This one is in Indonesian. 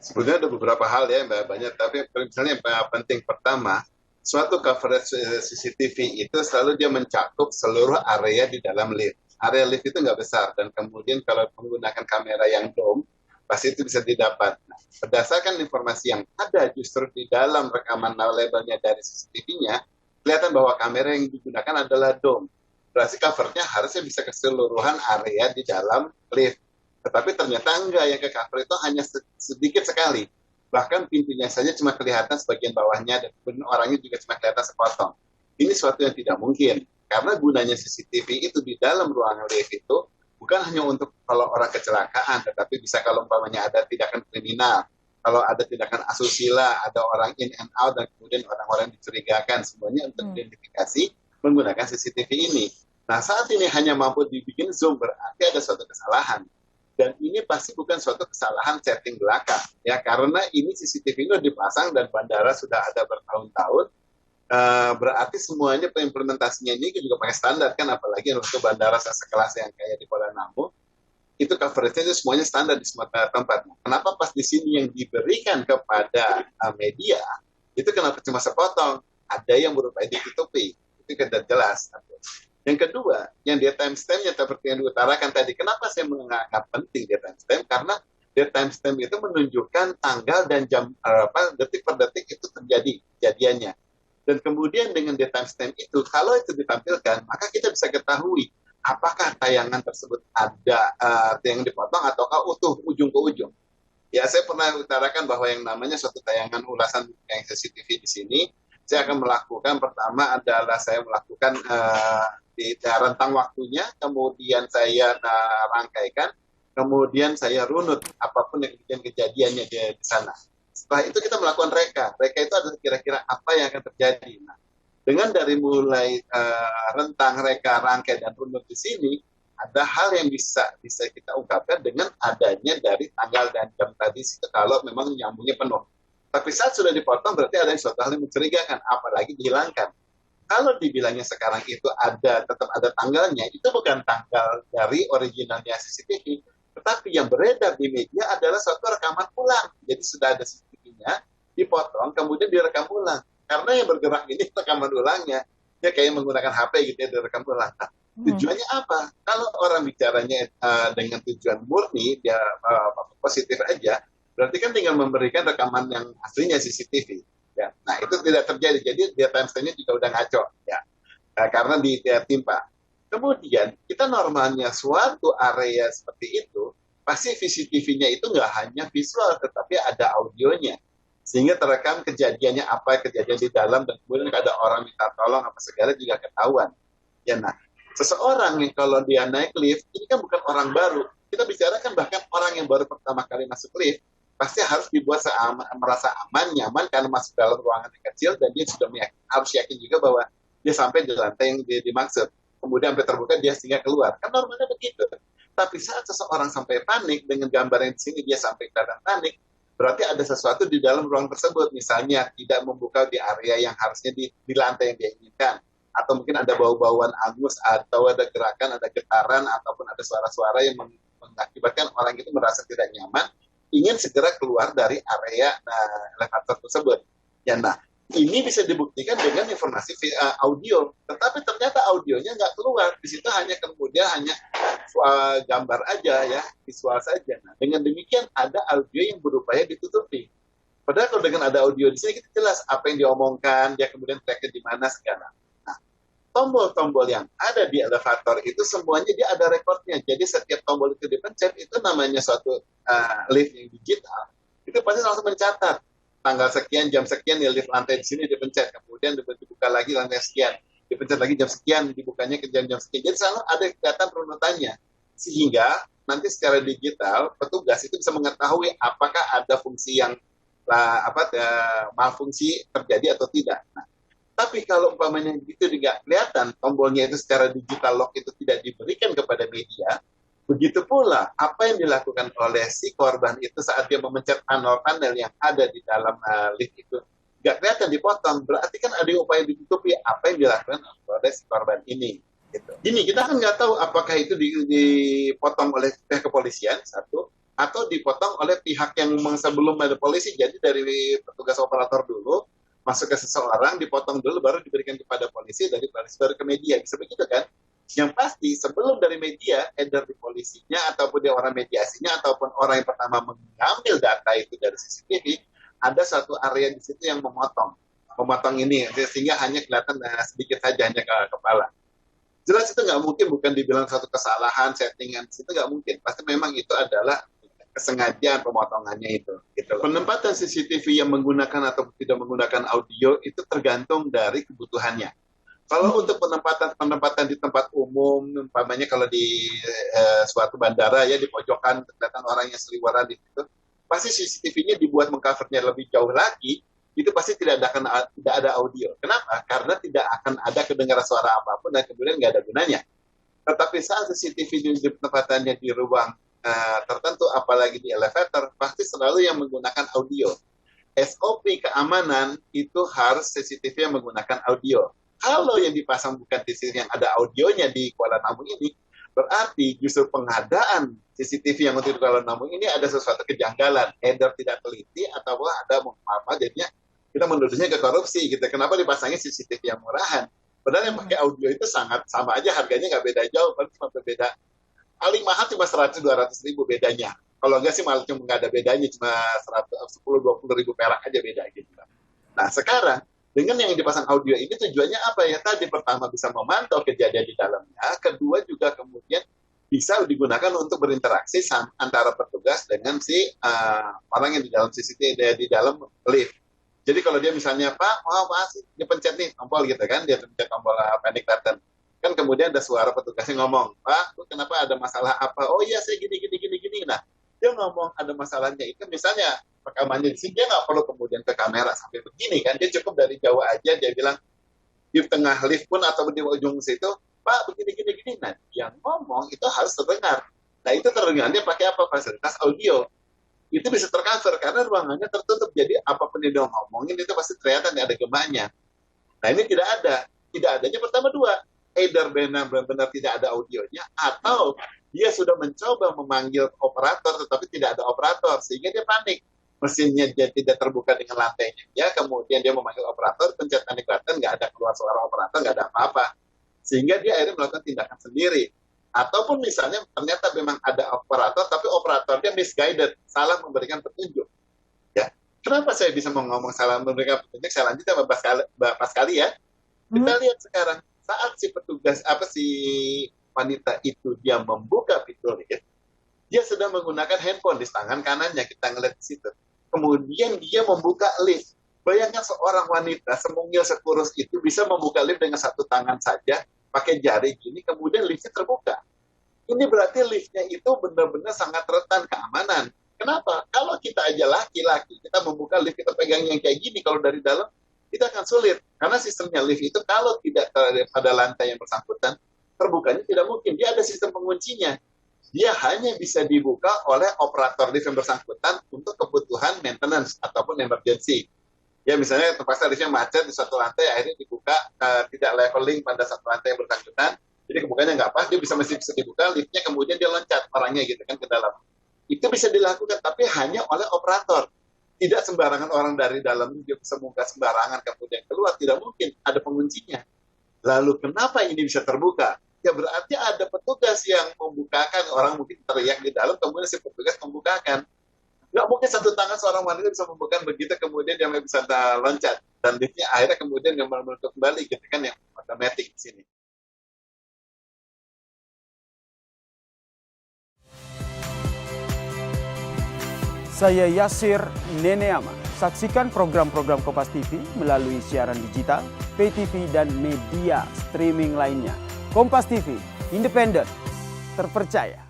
Sebenarnya ada beberapa hal ya, Mbak, banyak. Tapi misalnya yang penting pertama, suatu coverage CCTV itu selalu dia mencakup seluruh area di dalam lift. Area lift itu nggak besar, dan kemudian kalau menggunakan kamera yang dome, pasti itu bisa didapat. Nah, berdasarkan informasi yang ada justru di dalam rekaman labelnya dari CCTV-nya, kelihatan bahwa kamera yang digunakan adalah dome. Berarti covernya harusnya bisa keseluruhan area di dalam lift. Tetapi ternyata enggak, yang ke cover itu hanya sedikit sekali. Bahkan pintunya saja cuma kelihatan sebagian bawahnya, dan kemudian orangnya juga cuma kelihatan sepotong. Ini suatu yang tidak mungkin. Karena gunanya CCTV itu di dalam ruangan lift itu bukan hanya untuk kalau orang kecelakaan, tetapi bisa kalau umpamanya ada tindakan kriminal, kalau ada tindakan asusila, ada orang in and out, dan kemudian orang-orang dicurigakan, semuanya untuk identifikasi menggunakan CCTV ini. Nah, saat ini hanya mampu dibikin zoom, berarti ada suatu kesalahan. Dan ini pasti bukan suatu kesalahan setting belakang, ya, karena ini CCTV ini dipasang dan bandara sudah ada bertahun-tahun. Berarti semuanya implementasinya ini juga pakai standar kan, apalagi untuk bandara sekelas yang kayak di Kuala Namu, itu coverage-nya itu semuanya standar di semua tempat. Kenapa pas di sini yang diberikan kepada media itu kenapa cuma sepotong? Ada yang berupaya ditutupi, itu tidak jelas. Yang kedua, yang dia timestamp-nya seperti yang diutarakan tadi. Kenapa saya menganggap penting dia timestamp? Karena dia timestamp itu menunjukkan tanggal dan jam detik per detik itu terjadi kejadiannya. Dan kemudian dengan dia timestamp itu, kalau itu ditampilkan, maka kita bisa ketahui apakah tayangan tersebut ada yang dipotong ataukah utuh ujung ke ujung. Ya, saya pernah utarakan bahwa yang namanya suatu tayangan ulasan yang CCTV di sini, saya akan melakukan pertama adalah saya melakukan di rentang waktunya, kemudian saya rangkaikan, kemudian saya runut apapun yang kejadiannya di sana. Setelah itu kita melakukan reka. Reka itu adalah kira-kira apa yang akan terjadi. Nah, dengan dari mulai rentang, reka, rangkai, dan runut di sini, ada hal yang bisa kita ungkapkan dengan adanya dari tanggal dan jam tadi situ, kalau memang nyambungnya penuh. Tapi saat sudah dipotong berarti ada suatu hal yang mencurigakan, apalagi dihilangkan. Kalau dibilangnya sekarang itu tetap ada tanggalnya, itu bukan tanggal dari originalnya CCTV, tetapi yang beredar di media adalah suatu rekaman ulang. Jadi sudah ada CCTV-nya, dipotong, kemudian direkam ulang. Karena yang bergerak ini rekaman ulangnya, ya kayak menggunakan HP gitu ya, direkam ulang. Nah, tujuannya apa? Kalau orang bicaranya dengan tujuan murni, dia positif aja, berarti kan tinggal memberikan rekaman yang aslinya CCTV. Ya, nah itu tidak terjadi. Jadi dia timestamp-nya juga udah ngaco, ya, karena ditimpa. Kemudian kita normalnya suatu area seperti itu, pasti CCTV-nya itu nggak hanya visual, tetapi ada audionya, sehingga terekam kejadiannya apa, kejadian di dalam, dan kemudian ada orang minta tolong apa segala juga ketahuan. Ya, nah, seseorang nih kalau dia naik lift, ini kan bukan orang baru. Kita bicarakan bahkan orang yang baru pertama kali masuk lift, pasti harus dibuat merasa aman, nyaman, karena masuk dalam ruangan yang kecil, dan dia sudah harus yakin juga bahwa dia sampai di lantai yang dia dimaksud. Kemudian sampai terbuka, dia sehingga keluar. Kan normalnya begitu. Tapi saat seseorang sampai panik, dengan gambar yang di sini dia sampai kelihatan panik, berarti ada sesuatu di dalam ruang tersebut. Misalnya tidak membuka di area yang harusnya di lantai yang dia inginkan. Atau mungkin ada bau-bauan angus, atau ada gerakan, ada getaran, ataupun ada suara-suara yang mengakibatkan orang itu merasa tidak nyaman, ingin segera keluar dari area elevator tersebut. Ya, nah, ini bisa dibuktikan dengan informasi audio, tetapi ternyata audionya nggak keluar. Di situ hanya kemudian hanya gambar aja, ya, visual saja. Nah, dengan demikian ada audio yang berupaya ditutupi. Padahal kalau dengan ada audio di sini kita jelas apa yang diomongkan, dia kemudian tracknya di mana segala. Nah, tombol-tombol yang ada di elevator itu semuanya dia ada rekornya. Jadi setiap tombol itu dipencet, itu namanya suatu lift yang digital. Itu pasti langsung mencatat tanggal sekian, jam sekian, ya lift lantai di sini dipencet. Kemudian dibuka lagi lantai sekian, dipencet lagi jam sekian, dibukanya ke jam-jam sekian. Jadi selalu ada kelihatan runutannya. Sehingga nanti secara digital, petugas itu bisa mengetahui apakah ada fungsi yang malfungsi terjadi atau tidak. Nah, tapi kalau umpamanya itu tidak kelihatan, tombolnya itu secara digital lock itu tidak diberikan kepada media, begitu pula apa yang dilakukan oleh si korban itu saat dia memencet panel-panel yang ada di dalam lift itu, nggak kelihatan dipotong, berarti kan ada upaya ditutupi apa yang dilakukan oleh si korban ini. Gitu. Gini, kita kan nggak tahu apakah itu dipotong oleh pihak kepolisian, satu, atau dipotong oleh pihak yang memang sebelum ada polisi. Jadi dari petugas operator dulu masuk ke seseorang, dipotong dulu, baru diberikan kepada polisi, dari polisi baru ke media. Bisa begitu kan? Yang pasti sebelum dari media, either di polisinya ataupun di orang mediasinya ataupun orang yang pertama mengambil data itu dari CCTV, ada satu area di situ yang memotong ini sehingga hanya kelihatan sedikit saja, hanya ke kepala. Jelas itu nggak mungkin, bukan dibilang satu kesalahan settingan, itu nggak mungkin. Pasti memang itu adalah kesengajaan pemotongannya itu. Gitu. Penempatan CCTV yang menggunakan atau tidak menggunakan audio itu tergantung dari kebutuhannya. Kalau untuk penempatan di tempat umum, umpamanya kalau di suatu bandara ya, di pojokan kelihatan orang yang seliweran di situ, pasti CCTV-nya dibuat mengcovernya lebih jauh lagi, itu pasti tidak ada audio. Kenapa? Karena tidak akan ada kedengaran suara apapun dan kemudian nggak ada gunanya. Tetapi saat CCTV di penempatannya di ruang tertentu, apalagi di elevator, pasti selalu yang menggunakan audio. SOP keamanan itu harus CCTV yang menggunakan audio. Kalau yang dipasang bukan CCTV yang ada audionya di Kuala Namu ini, berarti justru pengadaan CCTV yang untuk di Kuala Namu ini ada sesuatu kejanggalan, either tidak teliti atau ada apa, jadinya kita menuduhnya ke korupsi gitu. Kenapa dipasangnya CCTV yang murahan? Padahal yang pakai audio itu sangat sama aja, harganya nggak beda jauh, paling cuma berbeda. Paling mahal cuma 100-200 ribu bedanya. Kalau enggak sih malah cuma nggak ada bedanya, cuma 10-20 ribu perak aja beda gitu. Nah sekarang dengan yang dipasang audio ini tujuannya apa ya? Tadi pertama bisa memantau kejadian di dalamnya, kedua juga kemudian bisa digunakan untuk berinteraksi antara petugas dengan si orang yang di dalam CCTV, di dalam lift. Jadi kalau dia misalnya, Pak, mau apa sih? Dia pencet nih tombol gitu kan, dia pencet tombol panic button. Kan kemudian ada suara petugasnya ngomong, Pak, kenapa ada masalah apa? Oh iya, saya gini. Nah, dia ngomong ada masalahnya itu misalnya rekamannya di sini, dia nggak perlu kemudian ke kamera sampai begini kan, dia cukup dari jauh aja, dia bilang di tengah lift pun atau di ujung situ, Pak, begini. Nah, yang ngomong itu harus terdengar. Nah, itu terdengarnya pakai apa? Fasilitas audio. Itu bisa tercover karena ruangannya tertutup, jadi apapun yang dia ngomongin itu pasti ternyata nggak ada gemanya. Nah, ini tidak ada. Tidak adanya pertama dua, either benar-benar tidak ada audionya, atau dia sudah mencoba memanggil operator tetapi tidak ada operator sehingga dia panik, mesinnya dia tidak terbuka dengan lantainya ya, kemudian dia memanggil operator, pencet panic button, nggak ada keluar suara operator, nggak ada apa-apa, sehingga dia akhirnya melakukan tindakan sendiri. Ataupun misalnya ternyata memang ada operator tapi operatornya misguided, salah memberikan petunjuk ya. Kenapa saya bisa ngomong salah memberikan petunjuk? Saya lanjut ya Pak sekali ya. Kita lihat sekarang saat si petugas si wanita itu dia membuka pintu lift, dia sedang menggunakan handphone di tangan kanannya, kita ngeliat di situ. Kemudian dia membuka lift. Bayangkan seorang wanita semungil sekurus itu bisa membuka lift dengan satu tangan saja, pakai jari gini, kemudian liftnya terbuka. Ini berarti liftnya itu benar-benar sangat rentan keamanan. Kenapa? Kalau kita aja laki-laki, kita membuka lift, kita pegang yang kayak gini, kalau dari dalam, kita akan sulit. Karena sistemnya lift itu kalau tidak pada lantai yang bersangkutan, terbukanya tidak mungkin. Dia ada sistem penguncinya. Dia hanya bisa dibuka oleh operator lift yang bersangkutan untuk kebutuhan maintenance ataupun emergency. Ya misalnya terpaksa liftnya macet di satu lantai, akhirnya dibuka tidak leveling pada satu lantai yang bersangkutan, jadi kebukanya nggak pas, dia masih bisa dibuka liftnya, kemudian dia loncat orangnya gitu kan ke dalam. Itu bisa dilakukan, tapi hanya oleh operator. Tidak sembarangan orang dari dalam dia bisa buka sembarangan kemudian keluar, tidak mungkin, ada penguncinya. Lalu kenapa ini bisa terbuka? Ya berarti ada petugas yang membukakan, orang mungkin teriak di dalam, kemudian si petugas membukakan. Nggak mungkin satu tangan seorang wanita bisa membuka begitu, kemudian dia bisa loncat. Dan liftnya akhirnya kemudian yang menutup kembali, gitu kan, yang otomatis di sini. Saya Yasir Neneama. Saksikan program-program Kompas TV melalui siaran digital, pay TV, dan media streaming lainnya. Kompas TV, independen, terpercaya.